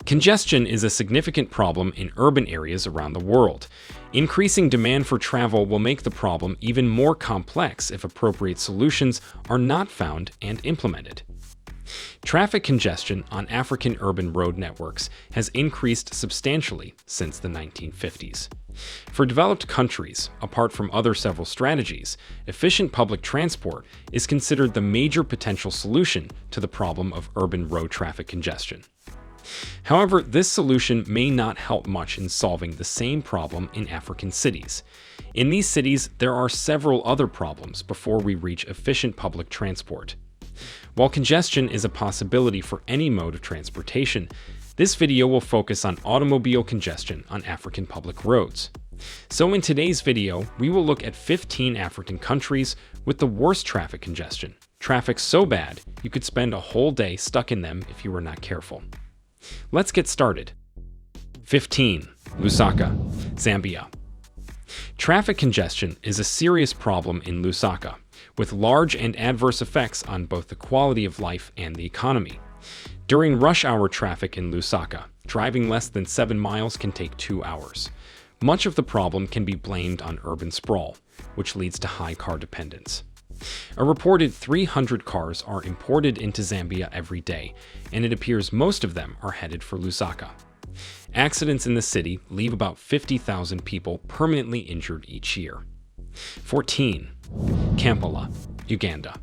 Congestion is a significant problem in urban areas around the world. Increasing demand for travel will make the problem even more complex if appropriate solutions are not found and implemented. Traffic congestion on African urban road networks has increased substantially since the 1950s. For developed countries, apart from other several strategies, efficient public transport is considered the major potential solution to the problem of urban road traffic congestion. However, this solution may not help much in solving the same problem in African cities. In these cities, there are several other problems before we reach efficient public transport. While congestion is a possibility for any mode of transportation, this video will focus on automobile congestion on African public roads. So in today's video, we will look at 15 African countries with the worst traffic congestion. Traffic so bad, you could spend a whole day stuck in them if you were not careful. Let's get started. 15. Lusaka, Zambia. Traffic congestion is a serious problem in Lusaka, with large and adverse effects on both the quality of life and the economy. During rush hour traffic in Lusaka, driving less than 7 miles can take 2 hours. Much of the problem can be blamed on urban sprawl, which leads to high car dependence. A reported 300 cars are imported into Zambia every day, and it appears most of them are headed for Lusaka. Accidents in the city leave about 50,000 people permanently injured each year. 14. Kampala, Uganda.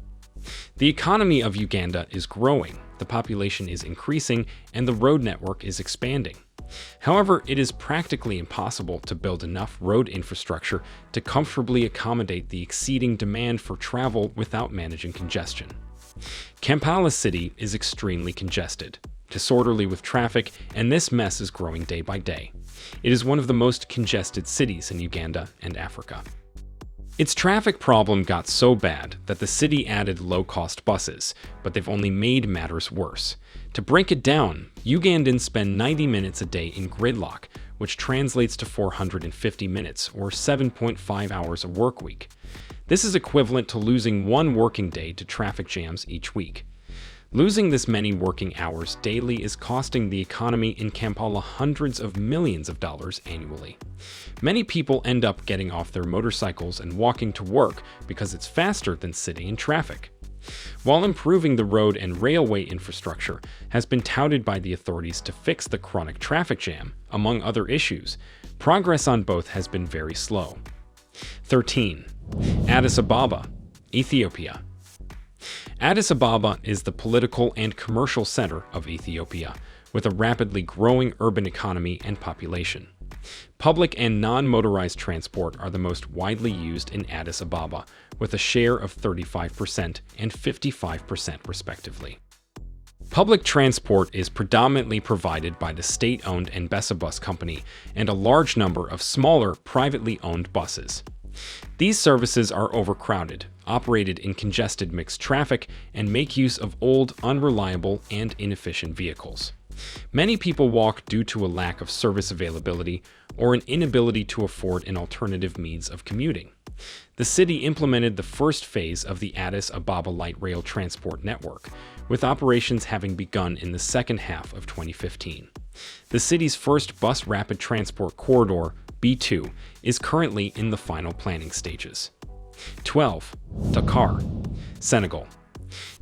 The economy of Uganda is growing, the population is increasing, and the road network is expanding. However, it is practically impossible to build enough road infrastructure to comfortably accommodate the exceeding demand for travel without managing congestion. Kampala city is extremely congested, disorderly with traffic, and this mess is growing day by day. It is one of the most congested cities in Uganda and Africa. Its traffic problem got so bad that the city added low-cost buses, but they've only made matters worse. To break it down, Ugandans spend 90 minutes a day in gridlock, which translates to 450 minutes or 7.5 hours a work week. This is equivalent to losing one working day to traffic jams each week. Losing this many working hours daily is costing the economy in Kampala hundreds of millions of dollars annually. Many people end up getting off their motorcycles and walking to work because it's faster than sitting in traffic. While improving the road and railway infrastructure has been touted by the authorities to fix the chronic traffic jam, among other issues, progress on both has been very slow. 13. Addis Ababa, Ethiopia. Addis Ababa is the political and commercial center of Ethiopia, with a rapidly growing urban economy and population. Public and non-motorized transport are the most widely used in Addis Ababa, with a share of 35% and 55% respectively. Public transport is predominantly provided by the state-owned Mbesa Bus Company and a large number of smaller, privately owned buses. These services are overcrowded, operated in congested mixed traffic, and make use of old, unreliable, and inefficient vehicles. Many people walk due to a lack of service availability or an inability to afford an alternative means of commuting. The city implemented the first phase of the Addis Ababa Light Rail Transport Network, with operations having begun in the second half of 2015. The city's first bus rapid transport corridor, B2, is currently in the final planning stages. 12. Dakar, Senegal.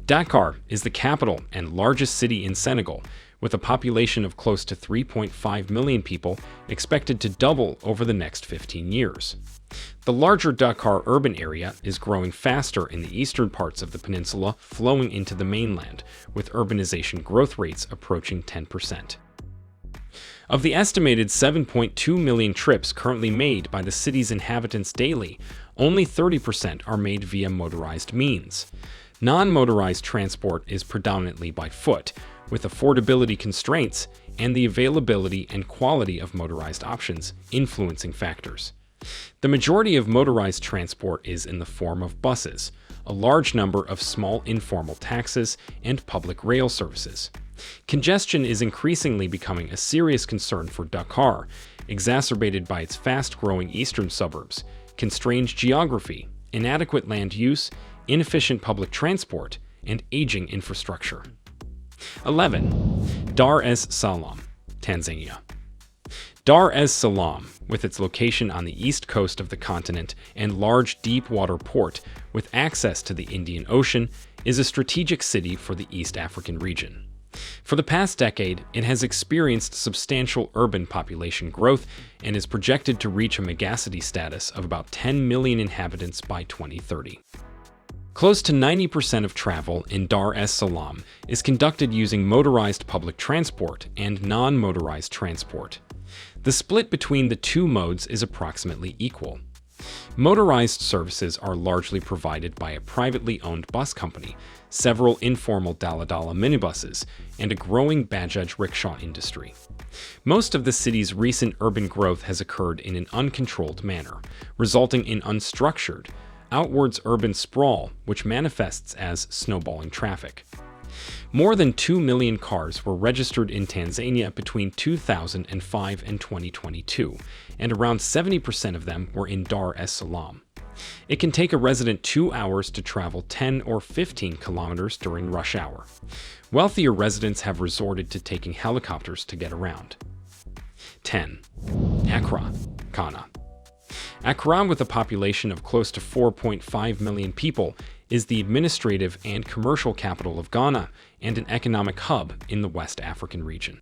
Dakar is the capital and largest city in Senegal, with a population of close to 3.5 million people expected to double over the next 15 years. The larger Dakar urban area is growing faster in the eastern parts of the peninsula, flowing into the mainland, with urbanization growth rates approaching 10%. Of the estimated 7.2 million trips currently made by the city's inhabitants daily, only 30% are made via motorized means. Non-motorized transport is predominantly by foot, with affordability constraints and the availability and quality of motorized options influencing factors. The majority of motorized transport is in the form of buses, a large number of small informal taxis, and public rail services. Congestion is increasingly becoming a serious concern for Dakar, exacerbated by its fast-growing eastern suburbs, constrained geography, inadequate land use, inefficient public transport, and aging infrastructure. 11. Dar es Salaam, Tanzania. Dar es Salaam, with its location on the east coast of the continent and large deep-water port with access to the Indian Ocean, is a strategic city for the East African region. For the past decade, it has experienced substantial urban population growth and is projected to reach a megacity status of about 10 million inhabitants by 2030. Close to 90% of travel in Dar es Salaam is conducted using motorized public transport and non-motorized transport. The split between the two modes is approximately equal. Motorized services are largely provided by a privately owned bus company, several informal daladala minibuses, and a growing Bajaj rickshaw industry. Most of the city's recent urban growth has occurred in an uncontrolled manner, resulting in unstructured, outwards urban sprawl, which manifests as snowballing traffic. More than 2 million cars were registered in Tanzania between 2005 and 2022, and around 70% of them were in Dar es Salaam. It can take a resident 2 hours to travel 10 or 15 kilometers during rush hour. Wealthier residents have resorted to taking helicopters to get around. 10. Accra, Ghana. Accra, with a population of close to 4.5 million people, is the administrative and commercial capital of Ghana and an economic hub in the West African region.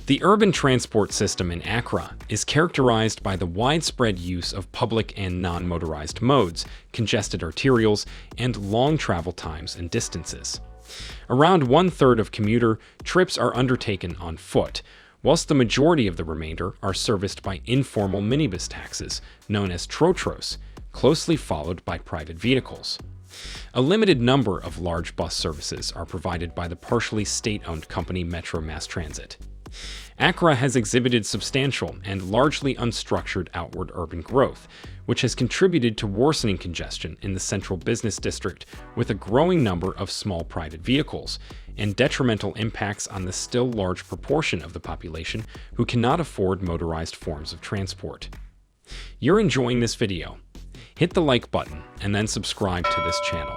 The urban transport system in Accra is characterized by the widespread use of public and non-motorized modes, congested arterials, and long travel times and distances. Around one-third of commuter trips are undertaken on foot, whilst the majority of the remainder are serviced by informal minibus taxis, known as trotros, closely followed by private vehicles. A limited number of large bus services are provided by the partially state-owned company Metro Mass Transit. Accra has exhibited substantial and largely unstructured outward urban growth, which has contributed to worsening congestion in the central business district with a growing number of small private vehicles, and detrimental impacts on the still large proportion of the population who cannot afford motorized forms of transport. You're enjoying this video? Hit the like button and then subscribe to this channel.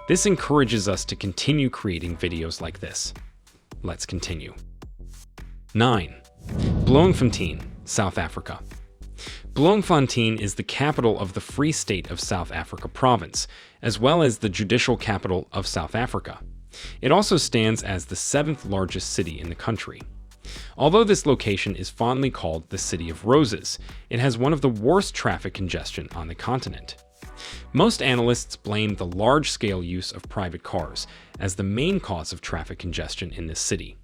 This encourages us to continue creating videos like this. Let's continue. 9. Bloemfontein, South Africa. Bloemfontein is the capital of the Free State of South Africa province, as well as the judicial capital of South Africa. It also stands as the 7th largest city in the country. Although this location is fondly called the City of Roses, it has one of the worst traffic congestion on the continent. Most analysts blame the large-scale use of private cars as the main cause of traffic congestion in this city.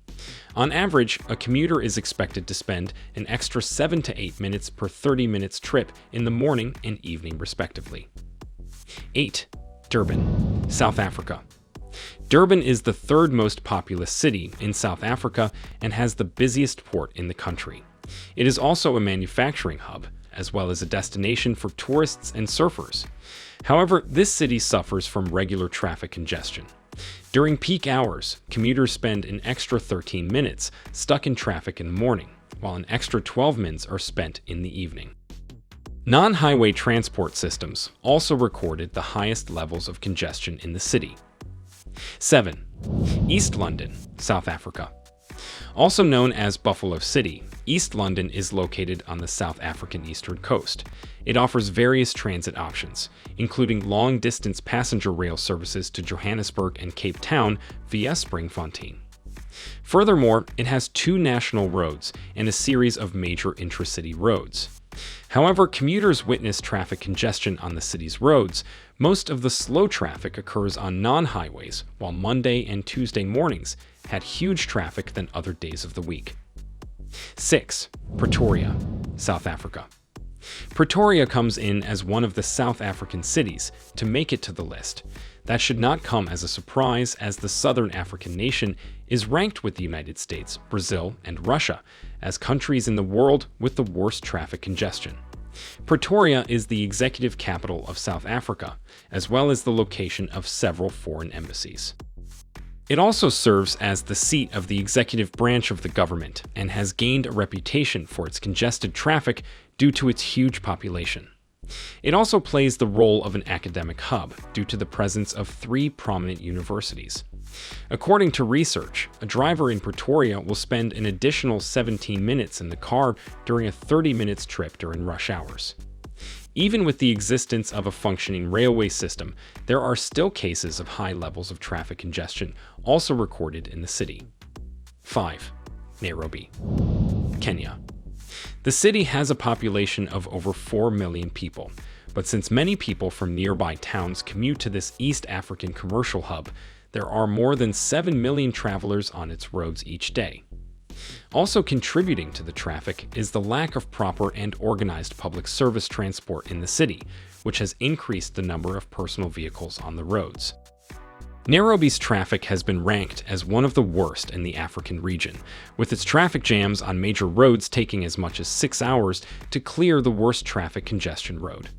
On average, a commuter is expected to spend an extra 7 to 8 minutes per 30 minutes trip in the morning and evening respectively. 8. Durban, South Africa. Durban is the third most populous city in South Africa and has the busiest port in the country. It is also a manufacturing hub, as well as a destination for tourists and surfers. However, this city suffers from regular traffic congestion. During peak hours, commuters spend an extra 13 minutes stuck in traffic in the morning, while an extra 12 minutes are spent in the evening. Non-highway transport systems also recorded the highest levels of congestion in the city. 7. East London, South Africa. Also known as Buffalo City, East London is located on the South African eastern coast. It offers various transit options, including long-distance passenger rail services to Johannesburg and Cape Town via Bloemfontein. Furthermore, it has 2 national roads and a series of major intracity roads. However, commuters witness traffic congestion on the city's roads. Most of the slow traffic occurs on non-highways, while Monday and Tuesday mornings had huge traffic than other days of the week. 6. Pretoria, South Africa. Pretoria comes in as one of the South African cities to make it to the list. That should not come as a surprise, as the Southern African nation is ranked with the United States, Brazil, and Russia as countries in the world with the worst traffic congestion. Pretoria is the executive capital of South Africa, as well as the location of several foreign embassies. It also serves as the seat of the executive branch of the government and has gained a reputation for its congested traffic due to its huge population. It also plays the role of an academic hub due to the presence of 3 prominent universities. According to research, a driver in Pretoria will spend an additional 17 minutes in the car during a 30-minute trip during rush hours. Even with the existence of a functioning railway system, there are still cases of high levels of traffic congestion also recorded in the city. 5. Nairobi, Kenya. The city has a population of over 4 million people, but since many people from nearby towns commute to this East African commercial hub, there are more than 7 million travelers on its roads each day. Also contributing to the traffic is the lack of proper and organized public service transport in the city, which has increased the number of personal vehicles on the roads. Nairobi's traffic has been ranked as one of the worst in the African region, with its traffic jams on major roads taking as much as 6 hours to clear the worst traffic congestion road.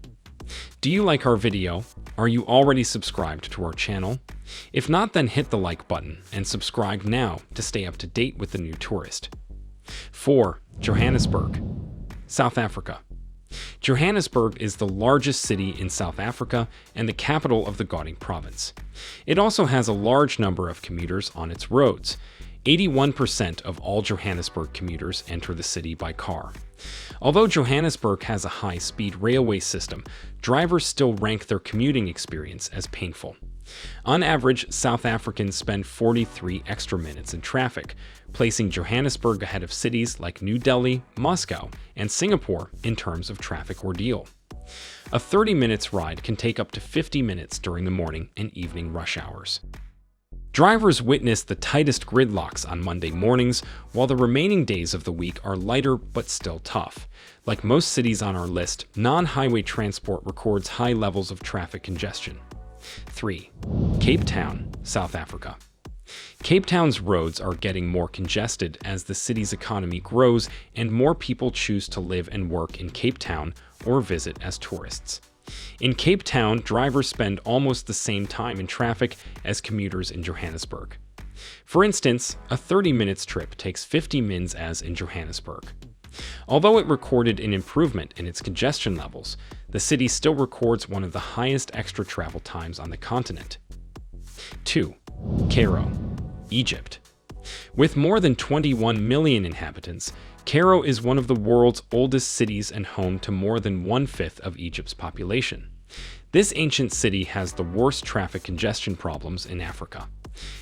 Do you like our video? Are you already subscribed to our channel? If not, then hit the like button and subscribe now to stay up to date with the new tourist. 4. Johannesburg, South Africa. Johannesburg is the largest city in South Africa and the capital of the Gauteng province. It also has a large number of commuters on its roads. 81% of all Johannesburg commuters enter the city by car. Although Johannesburg has a high-speed railway system, drivers still rank their commuting experience as painful. On average, South Africans spend 43 extra minutes in traffic, placing Johannesburg ahead of cities like New Delhi, Moscow, and Singapore in terms of traffic ordeal. A 30-minute ride can take up to 50 minutes during the morning and evening rush hours. Drivers witness the tightest gridlocks on Monday mornings, while the remaining days of the week are lighter but still tough. Like most cities on our list, non-highway transport records high levels of traffic congestion. 3. Cape Town, South Africa. Cape Town's roads are getting more congested as the city's economy grows and more people choose to live and work in Cape Town or visit as tourists. In Cape Town, drivers spend almost the same time in traffic as commuters in Johannesburg. For instance, a 30-minute trip takes 50 mins as in Johannesburg. Although it recorded an improvement in its congestion levels, the city still records one of the highest extra travel times on the continent. 2. Cairo, Egypt. With more than 21 million inhabitants, Cairo is one of the world's oldest cities and home to more than 1/5 of Egypt's population. This ancient city has the worst traffic congestion problems in Africa.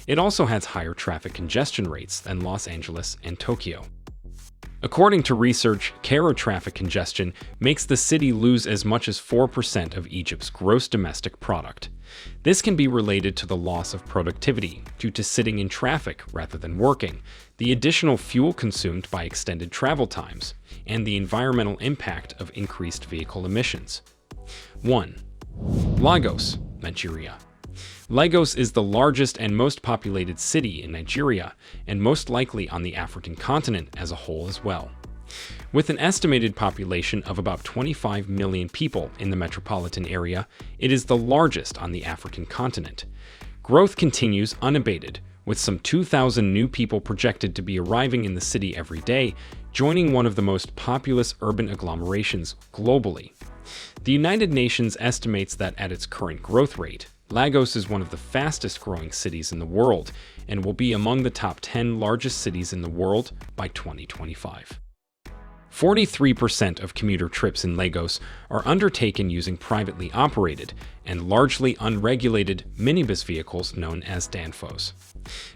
It also has higher traffic congestion rates than Los Angeles and Tokyo. According to research, Cairo traffic congestion makes the city lose as much as 4% of Egypt's gross domestic product. This can be related to the loss of productivity due to sitting in traffic rather than working, the additional fuel consumed by extended travel times, and the environmental impact of increased vehicle emissions. 1. Lagos, Nigeria. Lagos is the largest and most populated city in Nigeria, and most likely on the African continent as a whole as well. With an estimated population of about 25 million people in the metropolitan area, it is the largest on the African continent. Growth continues unabated, with some 2,000 new people projected to be arriving in the city every day, joining one of the most populous urban agglomerations globally. The United Nations estimates that at its current growth rate, Lagos is one of the fastest growing cities in the world and will be among the top 10 largest cities in the world by 2025. 43% of commuter trips in Lagos are undertaken using privately operated and largely unregulated minibus vehicles known as danfos.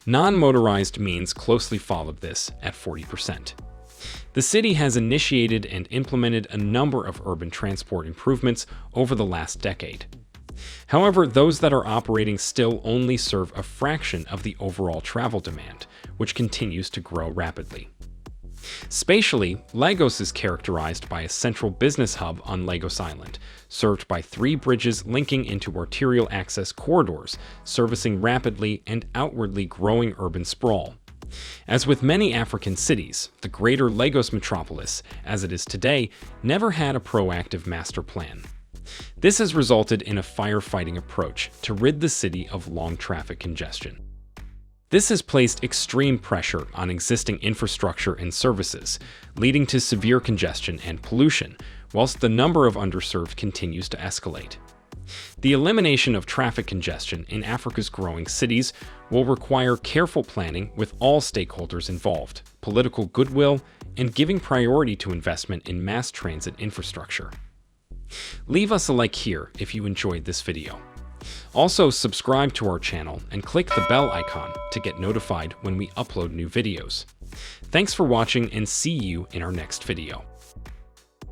Non-motorized means closely followed this at 40%. The city has initiated and implemented a number of urban transport improvements over the last decade. However, those that are operating still only serve a fraction of the overall travel demand, which continues to grow rapidly. Spatially, Lagos is characterized by a central business hub on Lagos Island, served by 3 bridges linking into arterial access corridors, servicing rapidly and outwardly growing urban sprawl. As with many African cities, the greater Lagos metropolis, as it is today, never had a proactive master plan. This has resulted in a firefighting approach to rid the city of long traffic congestion. This has placed extreme pressure on existing infrastructure and services, leading to severe congestion and pollution, whilst the number of underserved continues to escalate. The elimination of traffic congestion in Africa's growing cities will require careful planning with all stakeholders involved, political goodwill, and giving priority to investment in mass transit infrastructure. Leave us a like here if you enjoyed this video. Also, subscribe to our channel and click the bell icon to get notified when we upload new videos. Thanks for watching and see you in our next video.